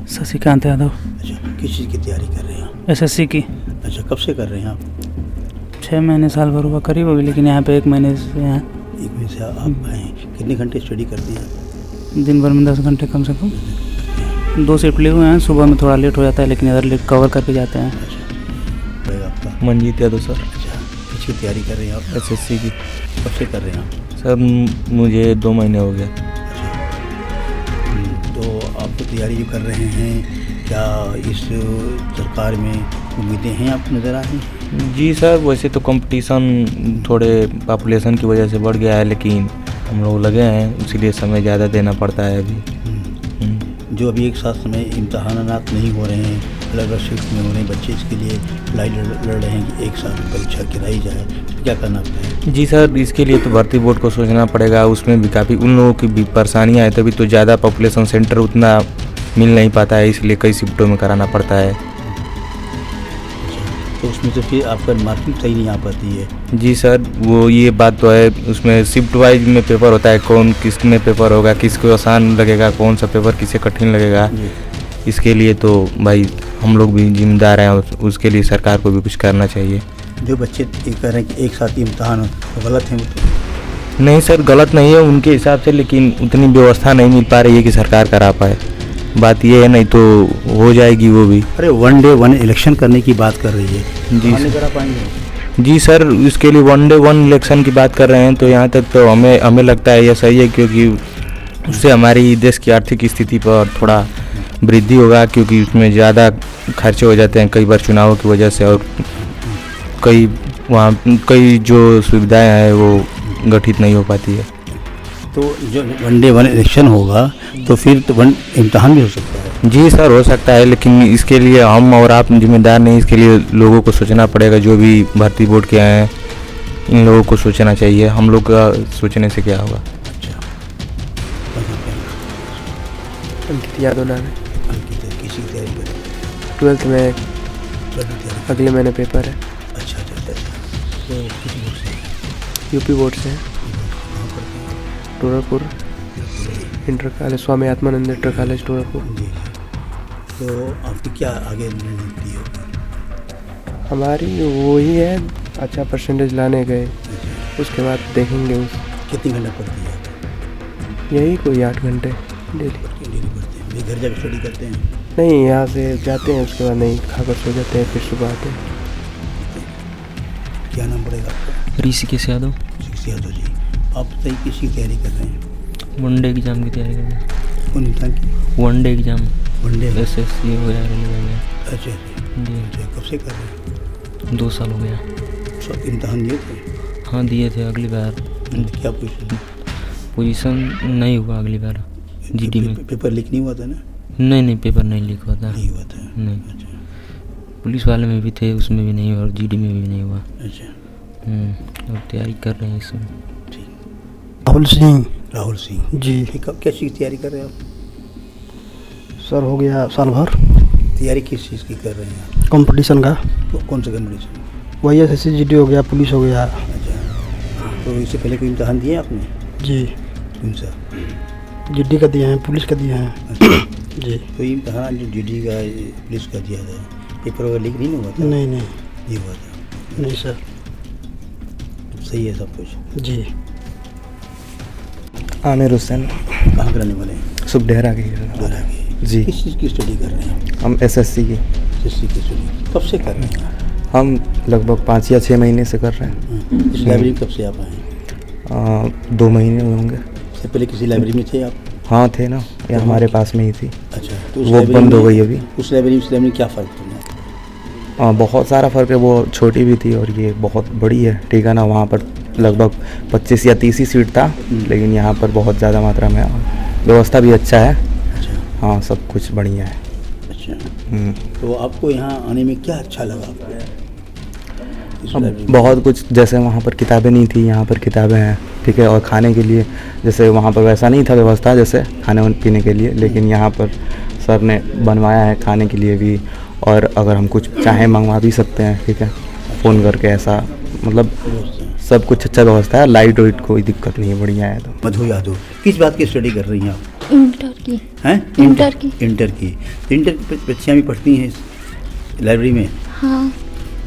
शशिकांत यादव। अच्छा, किस चीज़ की तैयारी कर रहे हैं आप? एसएससी की। अच्छा, कब से कर रहे हैं आप? 6 महीने साल भर हुआ करीब अभी, लेकिन यहाँ पे 1 महीने से हैं। 1 महीने से आप आए हैं। कितने घंटे स्टडी करते हैं आप? दिन भर में 10 घंटे कम से कम। 2 शिफ्ट लिए हुए हैं, सुबह में थोड़ा लेट हो जाता है लेकिन इधर कवर करके जाते हैं। अच्छा, आपका मंजीत यादव सर। अच्छा, किसकी तैयारी कर रहे हैं आप? एसएससी की। कब से कर रहे हैं आप? सर मुझे 2 महीने हो गए। अच्छा, तो आप तो तैयारी जो कर रहे हैं, क्या इस सरकार में उम्मीदें हैं आपको नज़र आ रही हैं? जी सर, वैसे तो कंपटीशन थोड़े पॉपुलेशन की वजह से बढ़ गया है, लेकिन हम लोग लगे हैं, इसीलिए समय ज़्यादा देना पड़ता है अभी। जो अभी एक साथ समय इम्तहानात नहीं हो रहे हैं, अलग अलग शिफ्ट में हो रहे हैं बच्चे, इसके लिए लड़ाई लड़ रहे हैं कि एक साथ परीक्षा कराई जाए, तो क्या करना पड़ता है? जी सर, इसके लिए तो भर्ती बोर्ड को सोचना पड़ेगा। उसमें भी काफ़ी उन लोगों की भी परेशानियाँ हैं, तभी तो ज़्यादा पॉपुलेशन सेंटर उतना मिल नहीं पाता है, इसलिए कई शिफ्टों में कराना पड़ता है। तो उसमें तो फिर आपका मार्किंग सही नहीं आ पाती है। जी सर, वो ये बात तो है, उसमें शिफ्ट वाइज में पेपर होता है, कौन किस में पेपर होगा, किसको आसान लगेगा, कौन सा पेपर किसे कठिन लगेगा। इसके लिए तो भाई हम लोग भी जिम्मेदार हैं, उसके लिए सरकार को भी कुछ करना चाहिए। जो बच्चे ये कह रहे हैं कि एक साथ ही इम्तहान तो गलत है वो तो? नहीं सर, गलत नहीं है उनके हिसाब से, लेकिन उतनी व्यवस्था नहीं मिल पा रही है कि सरकार करा पाए। बात ये है, नहीं तो हो जाएगी वो भी। अरे 1 डे 1 इलेक्शन करने की बात कर रही है जी नहीं करा पाएंगे? जी सर, इसके लिए 1 डे 1 इलेक्शन की बात कर रहे हैं, तो यहाँ तक तो हमें लगता है यह सही है, क्योंकि उससे हमारी देश की आर्थिक स्थिति पर थोड़ा वृद्धि होगा, क्योंकि उसमें ज़्यादा खर्चे हो जाते हैं कई बार चुनावों की वजह से, और कई जो सुविधाएं हैं वो गठित नहीं हो पाती है। तो जो 1 डे 1 इलेक्शन होगा तो फिर तो 1 इम्तहान भी हो सकता है? जी सर, हो सकता है, लेकिन इसके लिए हम और आप जिम्मेदार नहीं, इसके लिए लोगों को सोचना पड़ेगा। जो भी भर्ती बोर्ड के हैं, इन लोगों को सोचना चाहिए। हम लोग का सोचने से क्या होगा। अच्छा, अंकित यादव नाम है। अंकित, किसी की तैयारी कर? 12th में 12th की तैयारी। अगले महीने पेपर है। अच्छा अच्छा अच्छा अच्छा, तो किसी बोर्ड से? यूपी बोर्ड से है। कहाँ पढ़ते हैं? टोरापुर inter college, Swami Atmanand inter college टोरापुर। जी जी। तो आपकी क्या आगे रणनीति होगी? हमारी वही है, अच्छा परसेंटेज लाने गए, उसके बाद देखेंगे। कितने घंटे पढ़ती है आप? यही कोई 8 घंटे डेली। डेली पढ़ते हैं? घर जाकर स्टडी करते हैं? नहीं, यहाँ से जाते हैं, उसके बाद नहीं खाकर सो जाते हैं, फिर सुबह आते हैं। क्या नाम पड़ेगा आपका? ऋषिकेश यादव। ऋषिकेश यादव जी, आप बताइए किसकी तैयारी कर रहे हैं? 1 डे एग्ज़ाम की तैयारी कर रहे हैं। कौन इम्तहान की? 1 डे एग्ज़ाम। 1 डे? एसएससी हो गया, रेलवे हो गया। अच्छा जी। अच्छा, कब से कर रहे हैं? 2 साल हो गया। सब इम्तहान दिए थे? हाँ, दिए थे अगली बार। क्या पोजीशन नहीं हुआ अगली बार जीडी में। पेपर लीक नहीं हुआ था ना? नहीं, पेपर नहीं लीक हुआ था। नहीं हुआ था? नहीं। अच्छा पुलिस वाले में भी थे, उसमें भी नहीं हुआ, और जीडी में भी नहीं हुआ। अच्छा, अब तैयारी कर रहे हैं इसमें। ठीक। राहुल सिंह। राहुल सिंह जी कब क्या चीज़ की तैयारी कर रहे हैं आप? सर, हो गया साल भर। तैयारी किस चीज़ की कर रहे हैं आप? कंपटीशन का। तो कौन सा कंपटीशन? वही एसएससी जीडी हो गया, पुलिस हो गया। अच्छा, तो इससे पहले कोई इम्तहान दिए आपने? जी, कौन सा? जीडी का दिए हैं, पुलिस का दिए हैं। अच्छा, जी। तो ये इम्तहान जो जीडी का पुलिस का दिया था, पेपर वगैरह लीक नहीं हुआ था? नहीं नहीं हुआ था? नहीं सर। सही है सब कुछ? जी। आमिर हुसैन। कहाँ के रहने वाले हैं? सुखडेरा की। दोहरा के। जी। किस चीज़ की स्टडी कर रहे हैं? हम एसएससी की। एसएससी की स्टडी कब से कर रहे हैं? हम लगभग 5 या 6 महीने से कर रहे हैं। इस लाइब्रेरी कब से आप आए? 2 महीने होंगे। इससे पहले किसी लाइब्रेरी में थे आप? हाँ थे ना, ये हमारे पास में ही थी। अच्छा, तो उस वो लाइब्रेरी बंद हो में- गई अभी। उस लाइब्रेरी में इस लाइब्रेरी में क्या फ़र्क पड़ा? बहुत सारा फ़र्क है, वो छोटी भी थी और ये बहुत बड़ी है, ठीक है ना। वहाँ पर लगभग 25 या 30 ही सीट था, लेकिन यहाँ पर बहुत ज़्यादा मात्रा में। व्यवस्था भी अच्छा है। अच्छा हाँ, सब कुछ बढ़िया है। अच्छा, तो आपको यहाँ आने में क्या अच्छा लगा आपको? इस अब लाइब्रेरी में? बहुत कुछ, जैसे वहाँ पर किताबें नहीं थी, यहाँ पर किताबें हैं, ठीक है। और खाने के लिए, जैसे वहाँ पर वैसा नहीं था व्यवस्था जैसे खाने पीने के लिए, लेकिन यहाँ पर सर ने बनवाया है खाने के लिए भी, और अगर हम कुछ चाहें मंगवा भी सकते हैं, ठीक है, फ़ोन करके। ऐसा मतलब सब कुछ अच्छा व्यवस्था है। लाइट वाइट कोई दिक्कत नहीं है, बढ़िया है। तो मधु यादव, किस बात की स्टडी कर रही हैं आप? इंटर की। हैं? इंटर की। इंटर की। तो इंटर की बच्चियाँ भी पढ़ती हैं इस लाइब्रेरी में? हाँ।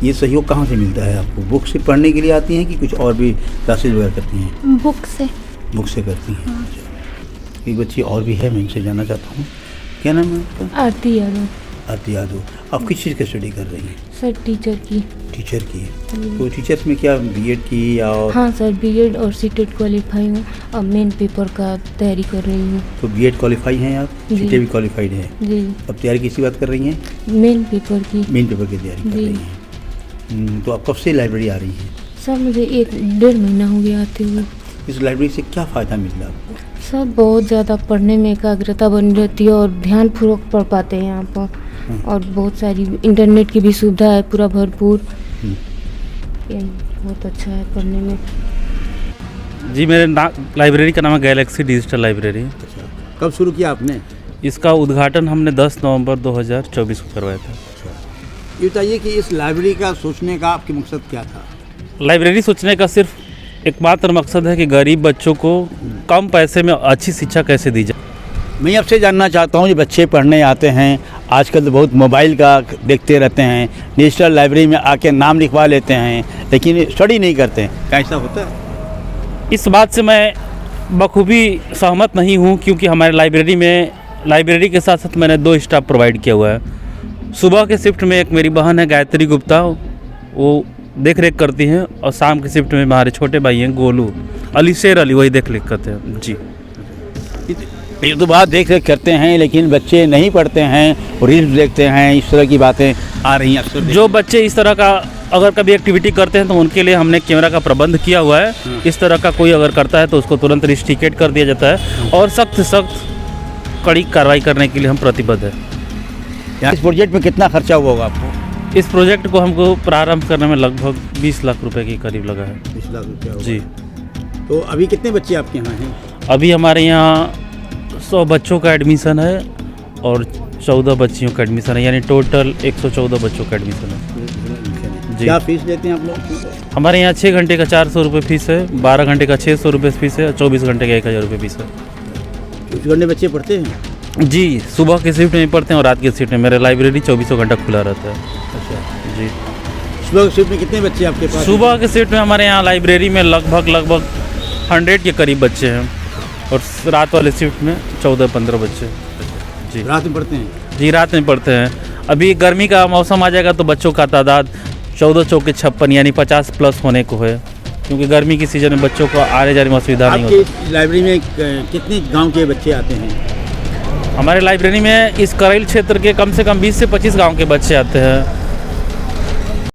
ये सहयोग कहाँ से मिलता है आपको? बुक से पढ़ने के लिए आती हैं कि कुछ और भी क्लासेज वगैरह करती हैं? बुक से। बुक से करती हैं। एक बच्ची और भी है, मैं इनसे जानना चाहता हूँ, क्या नाम है आपका? आरती यादव। आरती यादव। आप किस चीज़ की स्टडी कर रही हैं? सर टीचर की। टीचर की। तो टीचर्स में क्या बीएड की या? हाँ सर, बीएड और सीटेट क्वालिफाई हूँ। अब मेन पेपर का तैयारी कर रही हूँ। तो बीएड क्वालिफाई हैं आप? जी। सीटेट भी क्वालिफाइड है? जी। अब तैयारी किसी बात कर रही हैं? मेन पेपर की। मेन पेपर की तैयारी कर जी। रही हैं। तो आप कब से लाइब्रेरी आ रही हैं? सर मुझे 1-1.5 महीना हो गया आते हुए। इस लाइब्रेरी से क्या फ़ायदा मिल रहा है आपको? सर बहुत ज़्यादा पढ़ने में एकाग्रता बनी रहती है और ध्यानपूर्वक पढ़ पाते हैं यहाँ पर। और बहुत सारी इंटरनेट की भी सुविधा है पूरा भरपूर। ये बहुत अच्छा है पढ़ने में। जी, मेरे लाइब्रेरी का नाम है गैलेक्सी डिजिटल लाइब्रेरी। अच्छा, कब शुरू किया आपने? इसका उद्घाटन हमने 10 नवंबर 2024 को करवाया था। ये बताइए कि इस लाइब्रेरी का सोचने का आपके मकसद क्या था? लाइब्रेरी सोचने का सिर्फ एकमात्र मकसद है कि गरीब बच्चों को कम पैसे में अच्छी शिक्षा कैसे दी जाए। मैं आपसे जानना चाहता हूँ, जो बच्चे पढ़ने आते हैं आजकल तो बहुत मोबाइल का देखते रहते हैं, डिजिटल लाइब्रेरी में आके नाम लिखवा लेते हैं लेकिन स्टडी नहीं करते हैं, क्या ऐसा होता है? इस बात से मैं बखूबी सहमत नहीं हूँ, क्योंकि हमारे लाइब्रेरी के साथ साथ मैंने 2 स्टाफ प्रोवाइड किया हुआ है। सुबह के शिफ्ट में एक मेरी बहन है गायत्री गुप्ता, वो देख रेख करती हैं, और शाम के शिफ्ट में हमारे छोटे भाई हैं गोलू शेर अली, वही देख रेख करते हैं। जी, ये तो बात देख रेख करते हैं लेकिन बच्चे नहीं पढ़ते हैं और रील्स देखते हैं, इस तरह की बातें आ रही हैं अक्सर। जो बच्चे इस तरह का अगर कभी एक्टिविटी करते हैं तो उनके लिए हमने कैमरा का प्रबंध किया हुआ है। इस तरह का कोई अगर करता है तो उसको तुरंत रिस्ट्रिकेट कर दिया जाता है और सख्त कड़ी कार्रवाई करने के लिए हम प्रतिबद्ध है। इस प्रोजेक्ट में कितना खर्चा हुआ होगा आपको? इस प्रोजेक्ट को हमको प्रारंभ करने में लगभग 20 लाख रुपए के करीब लगा है। 20 लाख रुपया जी। तो अभी कितने बच्चे आपके यहाँ हैं? अभी हमारे यहाँ 100 बच्चों का एडमिशन है और 14 बच्चियों का एडमिशन है, यानी टोटल 114 बच्चों का एडमिशन है। जी। क्या फीस लेते हैं आप लोग? हमारे यहाँ 6 घंटे का 400 रुपये फीस है, 12 घंटे का 600 रुपये फीस है, 24 घंटे का 1000 रुपये फीस है। 24 घंटे बच्चे पढ़ते हैं? जी, सुबह की शिफ्ट में पढ़ते हैं और रात की शिफ्ट में। मेरा लाइब्रेरी 24 घंटा खुला रहता है। अच्छा जी। सुबह की शिफ्ट में कितने बच्चे आपके पास? सुबह के शिफ्ट में हमारे यहाँ लाइब्रेरी में लगभग 100 के करीब बच्चे हैं और रात वाले शिफ्ट में 14-15 बच्चे। जी। रात में पढ़ते हैं? जी, रात में पढ़ते हैं। अभी गर्मी का मौसम आ जाएगा तो बच्चों का तादाद 14 चौके 56 यानी 50 प्लस होने को है, क्योंकि गर्मी की सीज़न में बच्चों को आने जाने में असुविधा नहीं होती। आपकी लाइब्रेरी में कितने गांव के बच्चे आते हैं? हमारे लाइब्रेरी में इस करैल क्षेत्र के कम से कम 20 से 25 गांव के बच्चे आते हैं।